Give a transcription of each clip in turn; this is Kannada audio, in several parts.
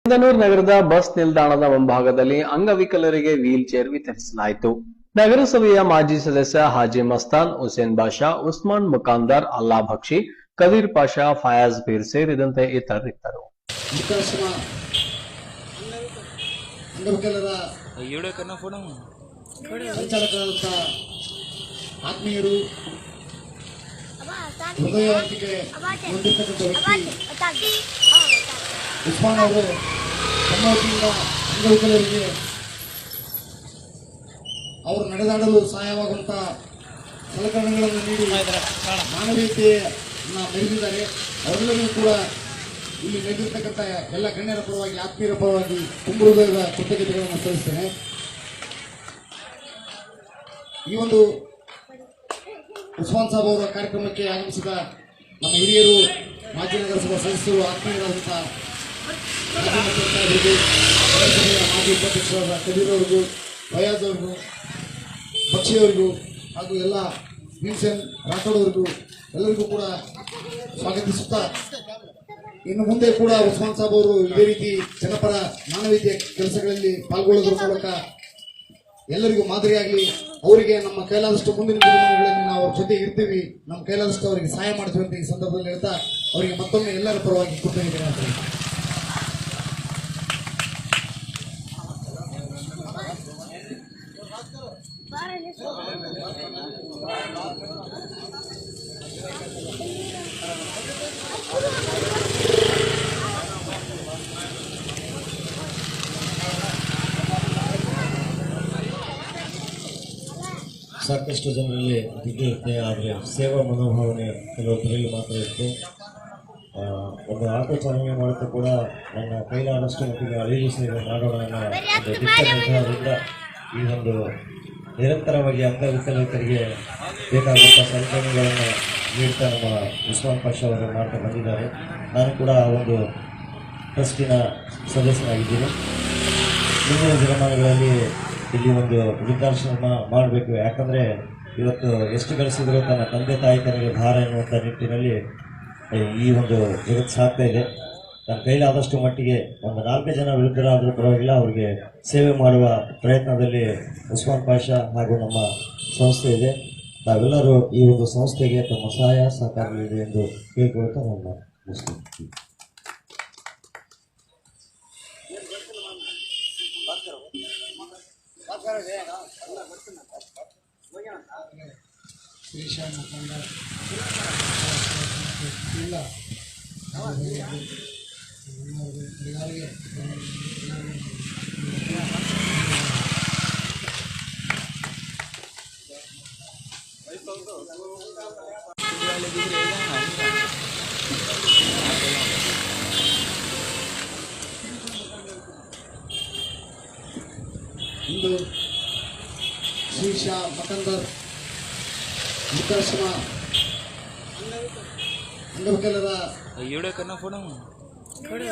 ಸಿಂಧನೂರು ನಗರದ ಬಸ್ ನಿಲ್ದಾಣದ ಮುಂಭಾಗದಲ್ಲಿ ಅಂಗವಿಕಲರಿಗೆ ವೀಲ್ ಚೇರ್ ವಿತರಿಸಲಾಯಿತು. ನಗರಸಭೆಯ ಮಾಜಿ ಸದಸ್ಯ ಹಾಜಿ ಮಸ್ತಾನ್, ಹುಸೇನ್ ಬಾಷಾ, ಉಸ್ಮಾನ್ ಮುಕಾಂದರ್, ಅಲ್ಲಾ ಬಕ್ಷಿ, ಕದೀರ್ ಪಾಷಾ, ಫಯಾಜ್ ಪೀರ್ ಸೇರಿದಂತೆ ಇತರರಿದ್ದರು. ಆತ್ಮೀಯರು, ಹೃದಯವಂತಿಕೆ ಹೊಂದಿರತಕ್ಕಂಥ ವ್ಯಕ್ತಿ ಉಸ್ಮಾನ್ ಅವರು ತಮ್ಮ ವತಿಯಿಂದ ಅಂಗವಿಕಲರಿಗೆ ಅವರು ನಡೆದಾಡಲು ಸಹಾಯವಾಗುವಂತ ಸಲಕರಣೆಗಳನ್ನು ನೀಡಿ ಮಾನವೀಯತೆಯನ್ನು ಮೆರೆದಿದ್ದಾರೆ. ಅವರೆಲ್ಲರಿಗೂ ಕೂಡ ಇಲ್ಲಿ ನಡೆದಿರ್ತಕ್ಕಂಥ ಎಲ್ಲ ಗಣ್ಯರ ಪರವಾಗಿ, ಆತ್ಮೀಯರ ಪರವಾಗಿ ತುಂಬ ಹೃದಯದ ಕೃತಜ್ಞತೆಗಳನ್ನು ಸಲ್ಲಿಸ್ತೇನೆ. ಈ ಒಂದು ಉಸ್ಮಾನ್ ಸಾಬ್ ಅವರ ಕಾರ್ಯಕ್ರಮಕ್ಕೆ ಆಗಮಿಸಿದ ನಮ್ಮ ಹಿರಿಯರು, ಮಾಜಿ ನಗರಸಭಾ ಸದಸ್ಯರು, ಆತ್ಮೀಯರಾದಂತಹ ಮಾಜಿ ಉಪಾಧ್ಯಕ್ಷರಾದ ಕಬೀರ್ ಅವರಿಗೂ, ಫಯಾಜ್ ಅವ್ರಿಗೂ, ಬಕ್ಷಿಯವರಿಗೂ ಹಾಗೂ ಎಲ್ಲ ಭೀಮಸೇನ್ ರಾಠೋಡ್ ಅವರಿಗೂ ಎಲ್ಲರಿಗೂ ಕೂಡ ಸ್ವಾಗತಿಸುತ್ತಾ, ಇನ್ನು ಮುಂದೆ ಕೂಡ ಉಸ್ಮಾನ್ ಸಾಬ್ ಅವರು ಇದೇ ರೀತಿ ಜನಪರ ಮಾನವೀಯತೆಯ ಕೆಲಸಗಳಲ್ಲಿ ಪಾಲ್ಗೊಳ್ಳೋದ್ರ ಮೂಲಕ ಎಲ್ಲರಿಗೂ ಮಾದರಿಯಾಗಲಿ. ಅವರಿಗೆ ನಮ್ಮ ಕೈಲಾದಷ್ಟು ಮುಂದಿನ ದಿನಮಾನಗಳಲ್ಲಿ ನಾವು ಅವ್ರ ಜೊತೆ ಇರ್ತೀವಿ, ನಮ್ಮ ಕೈಲಾದಷ್ಟು ಅವರಿಗೆ ಸಹಾಯ ಮಾಡ್ತೀವಿ ಅಂತ ಈ ಸಂದರ್ಭದಲ್ಲಿ ಹೇಳ್ತಾ ಅವರಿಗೆ ಮತ್ತೊಮ್ಮೆ ಎಲ್ಲರ ಪರವಾಗಿ ಕೃತಜ್ಞತೆ. ಸಾಕಷ್ಟು ಜನರಲ್ಲಿ ಇರುತ್ತೆ, ಆದರೆ ಸೇವಾ ಮನೋಭಾವನೆ ಕೆಲವೊಬ್ಬರಲ್ಲಿ ಮಾತ್ರ ಇರುತ್ತೆ. ಒಂದು ಆಟೋ ಚಾಲನೆ ಮಾಡುತ್ತಾ ಕೂಡ ನನ್ನ ಕೈಲಾದಷ್ಟು ಮಟ್ಟಿಗೆ ಅಳಿಲು ಸೇವೆ ಮಾಡೋಣ ಅನ್ನೋ ಒಂದು ದಿಟ್ಟ ನಿರ್ಧಾರದಿಂದ ಈ ಒಂದು ನಿರಂತರವಾಗಿ ಅಂಗವಿಕಲರಿಗೆ ಬೇಕಾಗುವಂಥ ಸಲಕರಣೆಗಳನ್ನು ನೀಡ್ತಾ ನಮ್ಮ ಉಸ್ಮಾನ್ ಪಾಷಾ ಅವರು ಮಾಡ್ತಾ ಬಂದಿದ್ದಾರೆ. ನಾನು ಕೂಡ ಆ ಒಂದು ಟ್ರಸ್ಟಿನ ಸದಸ್ಯನಾಗಿದ್ದೀನಿ. ಮುಂದಿನ ದಿನಮಾನಗಳಲ್ಲಿ ಇಲ್ಲಿ ಒಂದು ವೃದ್ಧಾಶ್ರಮ ಮಾಡಬೇಕು. ಯಾಕಂದರೆ ಇವತ್ತು ಎಷ್ಟು ಗಳಿಸಿದರೂ ತನ್ನ ತಂದೆ ತಾಯಿತನಿಗೆ ಭಾರ ಎನ್ನುವಂಥ ನಿಟ್ಟಿನಲ್ಲಿ ಈ ಒಂದು ಜಗತ್ತು ಸಾಗ್ತಾ ಇದೆ. ನನ್ನ ಕೈಲಾದಷ್ಟು ಮಟ್ಟಿಗೆ ಒಂದು 4 ಜನ ವೃದ್ಧರಾದರೂ ಪರವಾಗಿಲ್ಲ, ಅವರಿಗೆ ಸೇವೆ ಮಾಡುವ ಪ್ರಯತ್ನದಲ್ಲಿ ಉಸ್ಮಾನ್ ಪಾಷಾ ಹಾಗೂ ನಮ್ಮ ಸಂಸ್ಥೆ ಇದೆ. ತಾವೆಲ್ಲರೂ ಈ ಒಂದು ಸಂಸ್ಥೆಗೆ ತಮ್ಮ ಸಹಾಯ ಸಹಕಾರವಿದೆ ಎಂದು ಕೇಳಿಕೊಳ್ಳುತ್ತಾ ನನ್ನ ಮುಗಿಸ್ತೀನಿ. ಇಂದು ಶ್ರೀಶಾ ಮಕಂದರ್ ವೃದ್ಧಾಶ್ರಮ ಅಂಗವಿಕಲರ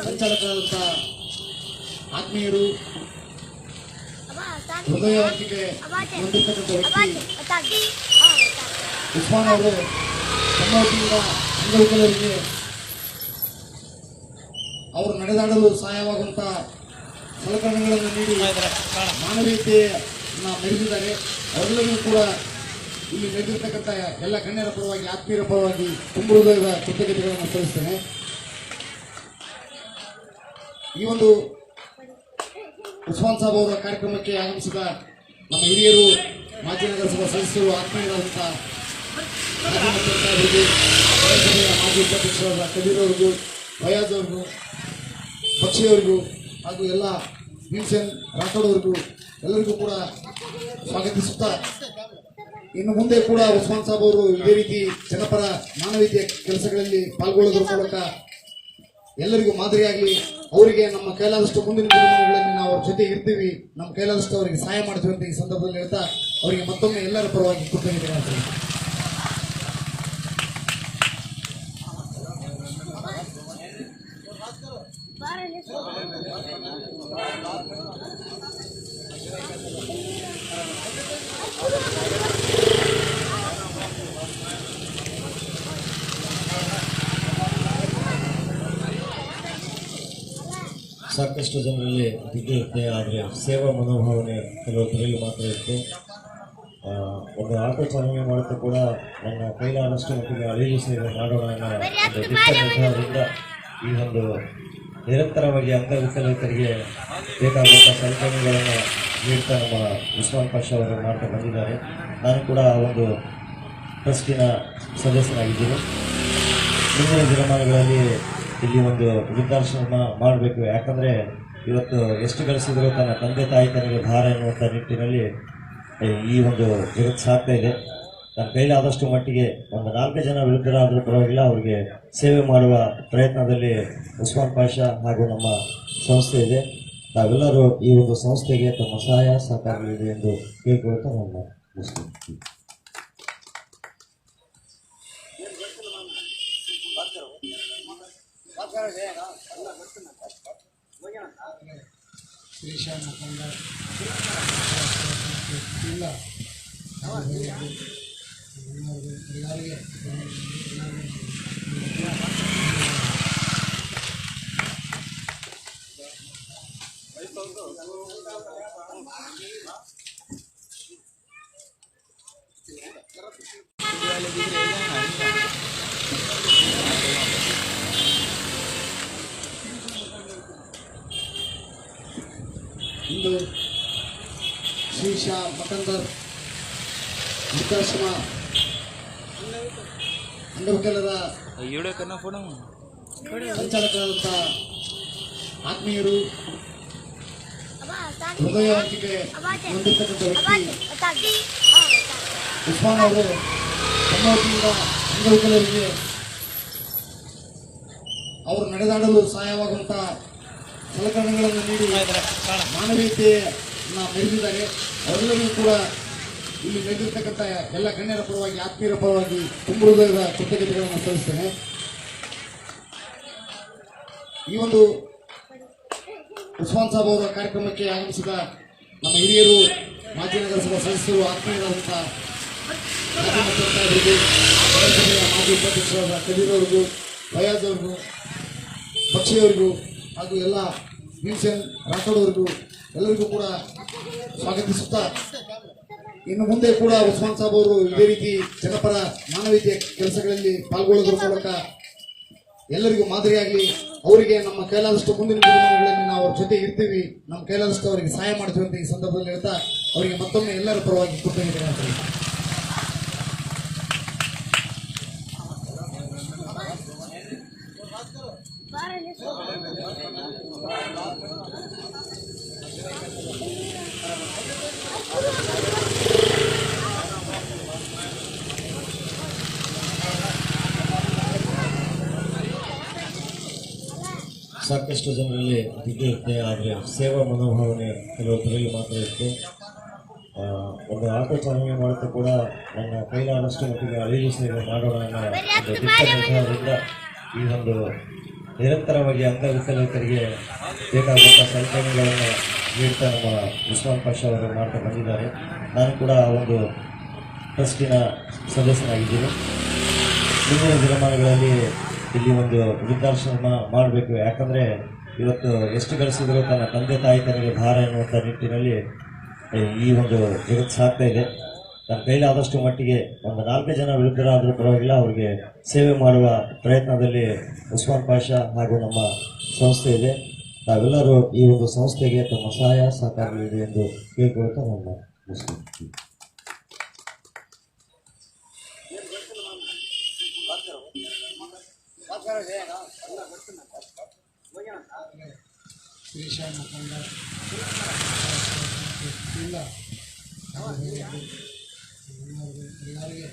ಸಂಚಾಲಕರಾದಂತಹ ಆತ್ಮೀಯರು, ಹೃದಯವಂತಿಕೆ ಹೊಂದಿರತಕ್ಕಂಥ ವ್ಯಕ್ತಿ ಉಸ್ಮಾನ್ ಅವರು ತಮ್ಮ ವತಿಯಿಂದ ಅಂಗವಿಕಲರಿಗೆ ಅವರು ನಡೆದಾಡಲು ಸಹಾಯವಾಗುವಂತ ಸಲಕರಣೆಗಳನ್ನು ನೀಡಿ ಮಾನವೀಯತೆಯನ್ನು ಮೆರೆದಿದ್ದಾರೆ. ಅವರೆಲ್ಲರಿಗೂ ಕೂಡ ಇಲ್ಲಿ ನಡೆದಿರ್ತಕ್ಕಂಥ ಎಲ್ಲ ಗಣ್ಯರ ಪರವಾಗಿ, ಆತ್ಮೀಯರ ಪರವಾಗಿ ತುಂಬ ಹೃದಯದ ಕೃತಜ್ಞತೆಗಳನ್ನು ಸಲ್ಲಿಸ್ತೇನೆ. ಈ ಒಂದು ಉಸ್ಮಾನ್ ಸಾಬ್ ಅವರ ಕಾರ್ಯಕ್ರಮಕ್ಕೆ ಆಗಮಿಸಿದ ನಮ್ಮ ಹಿರಿಯರು, ಮಾಜಿ ನಗರಸಭಾ ಸದಸ್ಯರು, ಆತ್ಮೀಯರಾದಂತಹ ಮಾಜಿ ಉಪಾಧ್ಯಕ್ಷರಾದ ಕಬೀರ್ ಅವರಿಗೂ, ಫಯಾಜ್ ಅವ್ರಿಗೂ, ಬಕ್ಷಿಯವರಿಗೂ ಹಾಗೂ ಎಲ್ಲ ಭೀಮಸೇನ್ ರಾಠೋಡ್ ಅವರಿಗೂ ಎಲ್ಲರಿಗೂ ಕೂಡ ಸ್ವಾಗತಿಸುತ್ತಾ, ಇನ್ನು ಮುಂದೆ ಕೂಡ ಉಸ್ಮಾನ್ ಸಾಬ್ ಅವರು ಇದೇ ರೀತಿ ಜನಪರ ಮಾನವೀಯತೆಯ ಕೆಲಸಗಳಲ್ಲಿ ಪಾಲ್ಗೊಳ್ಳೋದ್ರ ಮೂಲಕ ಎಲ್ಲರಿಗೂ ಮಾದರಿಯಾಗಲಿ. ಅವರಿಗೆ ನಮ್ಮ ಕೈಲಾದಷ್ಟು ಮುಂದಿನ ದಿನಮಾನಗಳಲ್ಲಿ ನಾವು ಅವ್ರ ಜೊತೆ ಇರ್ತೀವಿ, ನಮ್ಮ ಕೈಲಾದಷ್ಟು ಅವರಿಗೆ ಸಹಾಯ ಮಾಡ್ತೀವಿ ಅಂತ ಈ ಸಂದರ್ಭದಲ್ಲಿ ಹೇಳ್ತಾ ಅವರಿಗೆ ಮತ್ತೊಮ್ಮೆ ಎಲ್ಲರ ಪರವಾಗಿ ಕೃತಜ್ಞತೆ. ಸಾಕಷ್ಟು ಸಾಕಷ್ಟು ಜನರಲ್ಲಿ ಇರುತ್ತೆ, ಆದರೆ ಸೇವಾ ಮನೋಭಾವನೆ ಕೆಲವೊಬ್ಬರಲ್ಲಿ ಮಾತ್ರ ಇತ್ತು. ಒಂದು ಆಟೋ ಚಾಲನೆ ಮಾಡುತ್ತಾ ಕೂಡ ನನ್ನ ಕೈಲಾದಷ್ಟು ಮಟ್ಟಿಗೆ ಅಳಿಲು ಸೇವೆ ಮಾಡೋಣ ಅನ್ನೋ ಒಂದು ದಿಟ್ಟ ನಿರ್ಧಾರದಿಂದ ಈ ಒಂದು ನಿರಂತರವಾಗಿ ಅಂಗವಿಕಲಿತರಿಗೆ ಬೇಕಾಗುವಂಥ ಸಲಕರಣೆಗಳನ್ನು ನೀಡ್ತಾ ನಮ್ಮ ಉಸ್ಮಾನ್ ಪಾಷಾ ಅವರು ಮಾಡ್ತಾ ಬಂದಿದ್ದಾರೆ. ನಾನು ಕೂಡ ಆ ಒಂದು ಟ್ರಸ್ಟಿನ ಸದಸ್ಯನಾಗಿದ್ದೀನಿ. ಮುಂದಿನ ದಿನಮಾನಗಳಲ್ಲಿ ಇಲ್ಲಿ ಒಂದು ವೃದ್ಧಾಶ್ರಮ ಮಾಡಬೇಕು. ಯಾಕಂದರೆ ಇವತ್ತು ಎಷ್ಟು ಗಳಿಸಿದರೂ ತನ್ನ ತಂದೆ ತಾಯಿ ತನಗೆ ಭಾರ ಎನ್ನುವಂಥ ನಿಟ್ಟಿನಲ್ಲಿ ಈ ಒಂದು ಜಗತ್ತು ಸಾಗ್ತಾ ಇದೆ. ನನ್ನ ಕೈಲಾದಷ್ಟು ಮಟ್ಟಿಗೆ ಒಂದು 4 ಜನ ವೃದ್ಧರಾದರೂ ಪರವಾಗಿಲ್ಲ, ಅವರಿಗೆ ಸೇವೆ ಮಾಡುವ ಪ್ರಯತ್ನದಲ್ಲಿ ಉಸ್ಮಾನ್ ಪಾಷಾ ಹಾಗೂ ನಮ್ಮ ಸಂಸ್ಥೆ ಇದೆ. ತಾವೆಲ್ಲರೂ ಈ ಒಂದು ಸಂಸ್ಥೆಗೆ ತಮ್ಮ ಸಹಾಯ ಸಹಕಾರವಿದೆ ಎಂದು ಕೇಳಿಕೊಳ್ತಾ ನಾನು ಮುಗಿಸ್ತೀನಿ. ಶ್ರೀಶಾ ಮುಖಂಡ ಇಲ್ಲ ಎಲ್ಲರಿಗೆ ಇಂದು ಶ್ರೀಶಾ ಮಕಂದರ್ ವೃದ್ಧಾಶ್ರಮ ಅಂಗವಿಕಲರ ಸಂಚಾಲಕರಾದಂಥ ಆತ್ಮೀಯರು, ಹೃದಯವಂತಿಕೆ ಹೊಂದಿರತಕ್ಕಂಥ ವ್ಯಕ್ತಿ ಉಸ್ಮಾನ್ ಅವರು ತಮ್ಮ ವತಿಯಿಂದ ಅಂಗವಿಕಲರಿಗೆ ಅವರು ನಡೆದಾಡಲು ಸಹಾಯವಾಗುವಂಥ ಸಲಕರಣೆಗಳನ್ನು ನೀಡಿ ಮಾನವೀಯತೆಯನ್ನು ಮೆರೆದಿದ್ದಾರೆ. ಅವರೆಲ್ಲರಿಗೂ ಕೂಡ ಇಲ್ಲಿ ನಡೆದಿರ್ತಕ್ಕಂಥ ಎಲ್ಲ ಗಣ್ಯರ ಪರವಾಗಿ, ಆತ್ಮೀಯರ ಪರವಾಗಿ ತುಂಬ ಹೃದಯದ ಕೃತಜ್ಞತೆಗಳನ್ನು ಸಲ್ಲಿಸ್ತೇನೆ. ಈ ಒಂದು ಉಸ್ಮಾನ್ ಸಾಬ್ ಅವರ ಕಾರ್ಯಕ್ರಮಕ್ಕೆ ಆಗಮಿಸಿದ ನಮ್ಮ ಹಿರಿಯರು, ಮಾಜಿ ನಗರಸಭಾ ಸದಸ್ಯರು, ಆತ್ಮೀಯರಾದಂಥ ಮಾಜಿ ಉಪಾಧ್ಯಕ್ಷರಾದ ಕಬೀರ್ ಅವ್ರಿಗೂ, ಫಯಾಜ್ ಅವ್ರಿಗೂ, ಬಕ್ಷಿಯವರಿಗೂ ಹಾಗೂ ಎಲ್ಲ ಭೀಮಸೇನ್ ರಾಠೋಡ್ ಅವರಿಗೂ ಎಲ್ಲರಿಗೂ ಕೂಡ ಸ್ವಾಗತಿಸುತ್ತಾ, ಇನ್ನು ಮುಂದೆ ಕೂಡ ಉಸ್ಮಾನ್ ಸಾಬ್ ಅವರು ಇದೇ ರೀತಿ ಜನಪರ ಮಾನವೀಯತೆಯ ಕೆಲಸಗಳಲ್ಲಿ ಪಾಲ್ಗೊಳ್ಳೋದ್ರ ಮೂಲಕ ಎಲ್ಲರಿಗೂ ಮಾದರಿಯಾಗಲಿ. ಅವರಿಗೆ ನಮ್ಮ ಕೈಲಾದಷ್ಟು ಮುಂದಿನ ದಿನಮಾನಗಳಲ್ಲಿ ನಾವು ಅವ್ರ ಜೊತೆ ಇರ್ತೀವಿ, ನಮ್ಮ ಕೈಲಾದಷ್ಟು ಅವರಿಗೆ ಸಹಾಯ ಮಾಡ್ತೀವಿ ಅಂತ ಈ ಸಂದರ್ಭದಲ್ಲಿ ಹೇಳ್ತಾ ಅವರಿಗೆ ಮತ್ತೊಮ್ಮೆ ಎಲ್ಲರ ಪರವಾಗಿ ಕೃತಜ್ಞತೆ. ಸಾಕಷ್ಟು ಜನರಲ್ಲಿ ಇರುತ್ತೆ, ಆದರೆ ಸೇವಾ ಮನೋಭಾವನೆ ಕೆಲವೊಬ್ಬರಲ್ಲಿ ಮಾತ್ರ ಇತ್ತು. ಒಂದು ಆಟೋ ಚಾಲನೆ ಮಾಡುತ್ತಾ ಕೂಡ ನನ್ನ ಕೈಲಾದಷ್ಟು ಮಟ್ಟಿಗೆ ಅಳಿಲು ಸೇವೆ ಮಾಡೋಣ ಅನ್ನೋ ಒಂದು ದಿಟ್ಟ ನಿರ್ಧಾರದಿಂದ ಈ ಒಂದು ನಿರಂತರವಾಗಿ ಅಂಗವಿಕಲಿತರಿಗೆ ಬೇಕಾಗುವಂಥ ಸಲಕರಣೆಗಳನ್ನು ನೀಡ್ತಾ ನಮ್ಮ ಉಸ್ಮಾನ್ ಪಾಷಾ ಅವರು ಮಾಡ್ತಾ ಬಂದಿದ್ದಾರೆ. ನಾನು ಕೂಡ ಆ ಒಂದು ಟ್ರಸ್ಟಿನ ಸದಸ್ಯನಾಗಿದ್ದೀನಿ. ಮುಂದಿನ ದಿನಮಾನಗಳಲ್ಲಿ ಇಲ್ಲಿ ಒಂದು ವೃದ್ಧಾಶ್ರಮ ಮಾಡಬೇಕು. ಯಾಕಂದರೆ ಇವತ್ತು ಎಷ್ಟು ಗಳಿಸಿದರೂ ತನ್ನ ತಂದೆ ತಾಯಿ ತನಗೆ ಭಾರ ಎನ್ನುವಂಥ ನಿಟ್ಟಿನಲ್ಲಿ ಈ ಒಂದು ಜಗತ್ತು ಸಾಗ್ತಾ ಇದೆ. ನನ್ನ ಕೈಲಾದಷ್ಟು ಮಟ್ಟಿಗೆ ಒಂದು 4 ಜನ ವೃದ್ಧರಾದರೂ ಪರವಾಗಿಲ್ಲ, ಅವರಿಗೆ ಸೇವೆ ಮಾಡುವ ಪ್ರಯತ್ನದಲ್ಲಿ ಉಸ್ಮಾನ್ ಪಾಷಾ ಹಾಗೂ ನಮ್ಮ ಸಂಸ್ಥೆ ಇದೆ. ತಾವೆಲ್ಲರೂ ಈ ಒಂದು ಸಂಸ್ಥೆಗೆ ತಮ್ಮ ಸಹಾಯ ಸಹಕಾರವಿದೆ ಎಂದು ಕೇಳಿಕೊಳ್ತಾ ನಾನು ಮುಗಿಸ್ತೀನಿ. ಶ್ರೀಶಾ ಮುಖಂಡ ಇಲ್ಲ ಎಲ್ಲರಿಗೆ